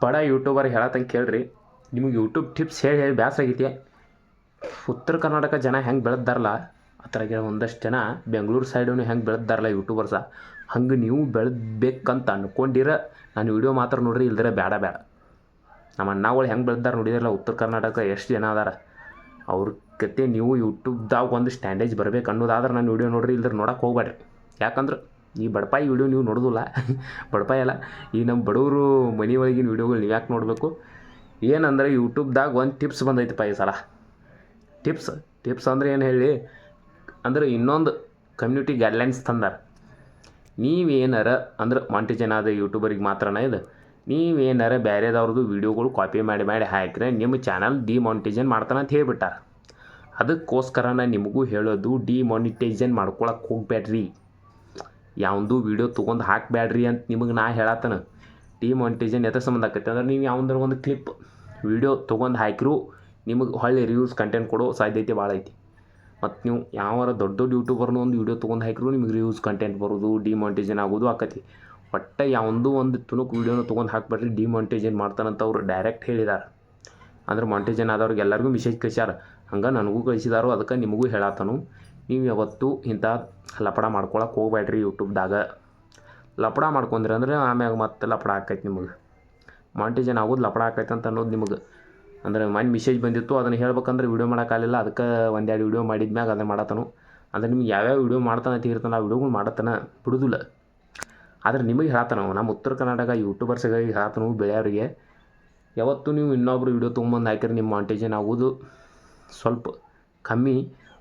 ಬಡ ಯೂಟ್ಯೂಬರ್ ಹೇಳತ್ತಂಗೆ ಕೇಳ್ರಿ. ನಿಮಗೆ ಯೂಟ್ಯೂಬ್ ಟಿಪ್ಸ್ ಹೇಳಿ ಹೇಳಿ ಬೇಸರ ಆಗೈತಿ. ಉತ್ತರ ಕರ್ನಾಟಕ ಜನ ಹೆಂಗೆ ಬೆಳೆದಾರಲ್ಲ, ಅದ್ರಾಗೆ ಒಂದಷ್ಟು ಜನ ಬೆಂಗಳೂರು ಸೈಡೂ ಹೆಂಗೆ ಬೆಳೆದಾರಲ್ಲ ಯೂಟ್ಯೂಬರ್ಸ, ಹಂಗೆ ನೀವು ಬೆಳೆದ್ಬೇಕಂತ ಅಂದ್ಕೊಂಡಿರ ನಾನು ವೀಡಿಯೋ ಮಾತ್ರ ನೋಡ್ರಿ, ಇಲ್ದಿರ ಬೇಡ. ನಮ್ಮ ಅಣ್ಣಗಳು ಹೆಂಗೆ ಬೆಳೆದಾರೆ ನೋಡಿದಾರಲ್ಲ, ಉತ್ತರ ಕರ್ನಾಟಕ ಎಷ್ಟು ಜನ ಅದಾರ, ಅವ್ರ ಕತೆ ನೀವು ಯೂಟ್ಯೂಬ್ದಾಗ ಒಂದು ಸ್ಟ್ಯಾಂಡೇಜ್ ಬರ್ಬೇಕು ಅನ್ನೋದಾದ್ರೆ ನಾನು ವೀಡಿಯೋ ನೋಡ್ರಿ, ಇಲ್ದ್ರೆ ನೋಡೋಕೆ ಹೋಗ್ಬೇಡ್ರಿ. ಯಾಕಂದ್ರೆ ಈ ಬಡಪಾಯಿ ವೀಡಿಯೋ ನೀವು ನೋಡೋದಿಲ್ಲ. ಬಡಪಾಯಿ ಅಲ್ಲ, ಈ ನಮ್ಮ ಬಡವರು ಮನೆ ಒಳಗಿನ ವೀಡಿಯೋಗಳು ನೀವು ಯಾಕೆ ನೋಡಬೇಕು? ಏನಂದ್ರೆ ಯೂಟ್ಯೂಬ್ದಾಗ ಒಂದು ಟಿಪ್ಸ್ ಬಂದೈತಪ್ಪ ಈ ಸಲ. ಟಿಪ್ಸ್ ಅಂದ್ರೆ ಏನು ಹೇಳಿ ಅಂದ್ರೆ ಇನ್ನೊಂದು ಕಮ್ಯುನಿಟಿ ಗೈಡ್ಲೈನ್ಸ್ ತಂದಾರ. ನೀವೇನಾರ ಅಂದ್ರೆ ಮಾಂಟಿಜನ್ ಆದ ಯೂಟ್ಯೂಬರಿಗೆ ಮಾತ್ರನೇ ಇದು, ನೀವೇನಾರ ಬೇರೆದವ್ರದ್ದು ವೀಡಿಯೋಗಳು ಕಾಪಿ ಮಾಡಿ ಹಾಕಿದ್ರೆ ನಿಮ್ಮ ಚಾನಲ್ ಡಿಮಾನಿಟೈಸೇಷನ್ ಮಾಡ್ತಾನೆ ಅಂತ ಹೇಳಿಬಿಟ್ಟಾರ. ಅದಕ್ಕೋಸ್ಕರ ನಾನು ನಿಮಗೂ ಹೇಳೋದು, ಡಿಮಾನಿಟೈಸೇಷನ್ ಮಾಡ್ಕೊಳಕ್ಕೆ ಹೋಗ್ಬೇಡ್ರಿ. ಯಾವುದು ವೀಡಿಯೋ ತೊಗೊಂಡು ಹಾಕಬೇಡ್ರಿ ಅಂತ ನಿಮಗೆ ನಾ ಹೇಳತ್ತನ. ಡಿಮಾನಿಟೈಸೇಷನ್ ಎದ್ರ ಸಂಬಂಧ ಆಕೈತೆ ಅಂದ್ರೆ, ನೀವು ಯಾವ್ದಾರ ಒಂದು ಕ್ಲಿಪ್ ವೀಡಿಯೋ ತೊಗೊಂಡು ಹಾಕಿರು ನಿಮಗೆ ಹೊಳ್ಳಿ ರಿವ್ಯೂಸ್ ಕಂಟೆಂಟ್ ಕೊಡೋ ಸಾಧ್ಯತೆ ಭಾಳ ಐತಿ. ಮತ್ತು ನೀವು ಯಾವಾರ ದೊಡ್ಡ ಯೂಟ್ಯೂಬರ್ನ ಒಂದು ವೀಡಿಯೋ ತೊಗೊಂಡು ಹಾಕಿರು ನಿಮಗೆ ರಿವ್ಯೂಸ್ ಕಂಟೆಂಟ್ ಬರೋದು, ಡಿಮಾನಿಟೈಸೇಷನ್ ಆಗೋದು ಆಕತಿ. ಒಟ್ಟು ಯಾವುದೂ ಒಂದು ತುಣುಕು ವೀಡಿಯೋನ ತೊಗೊಂಡು ಹಾಕಬೇಡ್ರಿ, ಡಿಮಾನಿಟೈಸೇಷನ್ ಮಾಡ್ತಾನಂತ ಅವ್ರು ಡೈರೆಕ್ಟ್ ಹೇಳಿದ್ದಾರೆ. ಅಂದ್ರೆ ಮಾನಿಟೈಸೇಷನ್ ಆದವ್ರಿಗೆ ಎಲ್ಲರಿಗೂ ಮೆಸೇಜ್ ಕಳಿಸ್ಯಾರ, ಹಂಗೆ ನನಗೂ ಕಳಿಸಿದಾರು. ಅದಕ್ಕೆ ನಿಮಗೂ ಹೇಳತ್ತನು, ನೀವು ಯಾವತ್ತೂ ಇಂಥ ಲಪಡ ಮಾಡ್ಕೊಳಕ್ಕೆ ಹೋಗ್ಬೇಡ್ರಿ. ಯೂಟ್ಯೂಬ್ದಾಗ ಲಪಡ ಮಾಡ್ಕೊಂಡ್ರಿ ಅಂದ್ರೆ ಆಮ್ಯಾಗ ಮತ್ತೆ ಲಪಡ ಆಕೈತಿ. ನಿಮಗೆ ಮಾನಿಟೈಸೇಷನ್ ಆಗೋದು ಲಪಡ ಆಕೈತೆ ಅಂತ ಅನ್ನೋದು ನಿಮಗೆ ಅಂದ್ರೆ ಮನೆ ಮೆಸೇಜ್ ಬಂದಿತ್ತು, ಅದನ್ನು ಹೇಳ್ಬೇಕಂದ್ರೆ ವೀಡಿಯೋ ಮಾಡೋಕ್ಕಾಗಲಿಲ್ಲ. ಅದಕ್ಕೆ ಒಂದೆರಡು ವೀಡಿಯೋ ಮಾಡಿದ್ಮ್ಯಾಗ ಅದನ್ನು ಮಾಡತ್ತನು. ಅಂದ್ರೆ ನಿಮ್ಗೆ ಯಾವ್ಯಾವ ವೀಡಿಯೋ ಮಾಡ್ತಾನೆ ತೀರ್ತಾನೆ ಆ ವೀಡಿಯೋಗಳು ಮಾಡತ್ತಾನೆ ಬಿಡುದಿಲ್ಲ. ಆದರೆ ನಿಮಗೆ ಹೇಳ್ತಾನೆ, ನಮ್ಮ ಉತ್ತರ ಕರ್ನಾಟಕ ಯೂಟ್ಯೂಬರ್ಸ್ಗಳಿಗೆ ಹೇಳ್ತಾನು, ಬೆಳೆಯೋರಿಗೆ ಯಾವತ್ತೂ ನೀವು ಇನ್ನೊಬ್ರು ವೀಡಿಯೋ ತೊಗೊಂಬಂದು ಹಾಕಿದ್ರೆ ನಿಮ್ಮ ಮಾನಿಟೈಸೇಷನ್ ಆಗೋದು ಸ್ವಲ್ಪ ಕಮ್ಮಿ.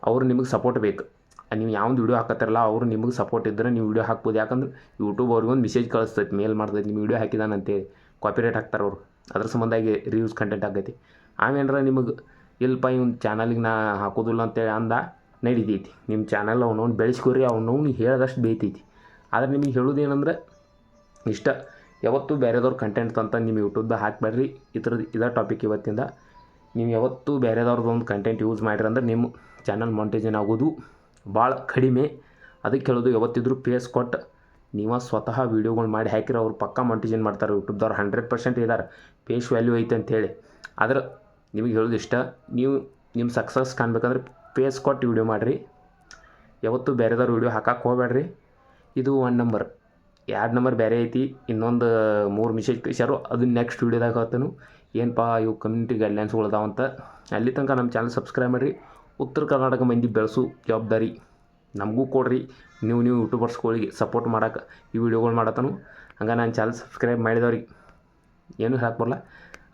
ಅವ್ರು ನಿಮಗೆ ಸಪೋರ್ಟ್ ಬೇಕು. ನೀವು ಯಾವ್ದು ವೀಡಿಯೋ ಹಾಕತ್ತಾರಲ್ಲ ಅವರು ನಿಮಗೆ ಸಪೋರ್ಟ್ ಇದ್ದರೆ ನೀವು ವೀಡಿಯೋ ಹಾಕ್ಬೋದು. ಯಾಕಂದ್ರೆ ಯೂಟ್ಯೂಬ್ ಅವ್ರಿಗೊಂದು ಮೆಸೇಜ್ ಕಳಿಸ್ತೈತಿ, ಮೇಲ್ ಮಾಡ್ತೈತಿ, ನಿಮ್ಮ ವೀಡಿಯೋ ಹಾಕಿದಾನಂತೇಳಿ. ಕಾಪಿರೈಟ್ ಹಾಕ್ತಾರೆ ಅವರು, ಅದ್ರ ಸಂಬಂಧಾಗಿ ರಿವ್ಯೂಸ್ ಕಂಟೆಂಟ್ ಆಗೈತಿ. ಆಮೇಲೆ ನಿಮಗೆ ಇಲ್ಲಪ್ಪ ಇವ್ನ ಚಾನಲಿಗೆ ನಾ ಹಾಕೋದಿಲ್ಲ ಅಂತೇಳಿ ನಡೀತೈತಿ. ನಿಮ್ಮ ಚಾನಲ್ ಅವನವ್ನು ಬೆಳೆಸ್ಕೊರಿ, ಅವನವ್ನು ಹೇಳ್ದಷ್ಟು ಬೇಯ್ತೈತಿ. ಆದರೆ ನಿಮಗೆ ಹೇಳೋದೇನೆಂದ್ರೆ ಇಷ್ಟ, ಯಾವತ್ತೂ ಬೇರೆದವ್ರ ಕಂಟೆಂಟ್ ತಂತ ನಿಮ್ಮ ಯೂಟ್ಯೂಬ್ದಾಗ ಹಾಕಬೇಡ್ರಿ. ಇದೇ ಟಾಪಿಕ್ ಇವತ್ತಿಂದ. ನೀವು ಯಾವತ್ತೂ ಬೇರೆದವ್ರದ್ದು ಒಂದು ಕಂಟೆಂಟ್ ಯೂಸ್ ಮಾಡಿರಿ ಅಂದ್ರೆ ನಿಮ್ಮ ಚಾನಲ್ ಮಾನಿಟೈಸೇಷನ್ ಆಗೋದು ಭಾಳ ಕಡಿಮೆ. ಅದಕ್ಕೆ ಹೇಳೋದು, ಯಾವತ್ತಿದ್ರೂ ಪೇಸ್ ಕೊಟ್ಟು ನೀವು ಸ್ವತಃ ವೀಡಿಯೋಗಳು ಮಾಡಿ ಹಾಕಿರೋ ಅವ್ರು ಪಕ್ಕಾ ಮಾನಿಟೈಸೇಷನ್ ಮಾಡ್ತಾರೆ. ಯೂಟ್ಯೂಬ್ದವ್ರು 100% ಇದ್ದಾರೆ, ಪೇಸ್ ವ್ಯಾಲ್ಯೂ ಐತೆ ಅಂತೇಳಿ. ಆದ್ರೆ ನಿಮಗೆ ಹೇಳೋದು ಇಷ್ಟ, ನೀವು ನಿಮ್ಮ ಸಕ್ಸಸ್ ಕಾಣಬೇಕಂದ್ರೆ ಪೇಸ್ ಕೊಟ್ಟು ವೀಡಿಯೋ ಮಾಡಿರಿ. ಯಾವತ್ತೂ ಬೇರೆದವ್ರು ವೀಡಿಯೋ ಹಾಕಕ್ಕೆ ಹೋಗ್ಬೇಡ್ರಿ. ಇದು 1 ನಂಬರ್. 2 ನಂಬರ್ ಬೇರೆ ಐತಿ, ಇನ್ನೊಂದು 3 ಮೆಸೇಜ್ ಕಳಿಸ್ಯಾರು, ಅದು ನೆಕ್ಸ್ಟ್ ವೀಡಿಯೋದಾಗ ಹೇಳ್ತಾನು. ಏನಪ್ಪ ಇವು ಕಮ್ಯುನಿಟಿ ಗೈಡ್ಲೈನ್ಸ್ಗಳು ಅದಾವಂತ. ಅಲ್ಲಿ ತನಕ ನಮ್ಮ ಚಾನಲ್ ಸಬ್ಸ್ಕ್ರೈಬ್ ಮಾಡಿರಿ. ಉತ್ತರ ಕರ್ನಾಟಕ ಮಂದಿ ಬೆಳೆಸು ಜವಾಬ್ದಾರಿ ನಮಗೂ ಕೊಡ್ರಿ. ನೀವು ಯೂಟ್ಯೂಬರ್ಸ್ಗಳಿಗೆ ಸಪೋರ್ಟ್ ಮಾಡೋಕೆ ಈ ವಿಡಿಯೋಗಳು ಮಾಡತ್ತನು. ಹಂಗೆ ನಾನು ಚಾನಲ್ ಸಬ್ಸ್ಕ್ರೈಬ್ ಮಾಡಿದವ್ರಿಗೆ ಏನೂ ಹೇಳಕ್ಕೆ ಬರಲ್ಲ,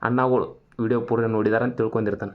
ಅಣ್ಣಗಳು ವೀಡಿಯೋ ಪೂರ ನೋಡಿದಾರೆ ಅಂತ ತಿಳ್ಕೊಂಡಿರ್ತಾನೆ.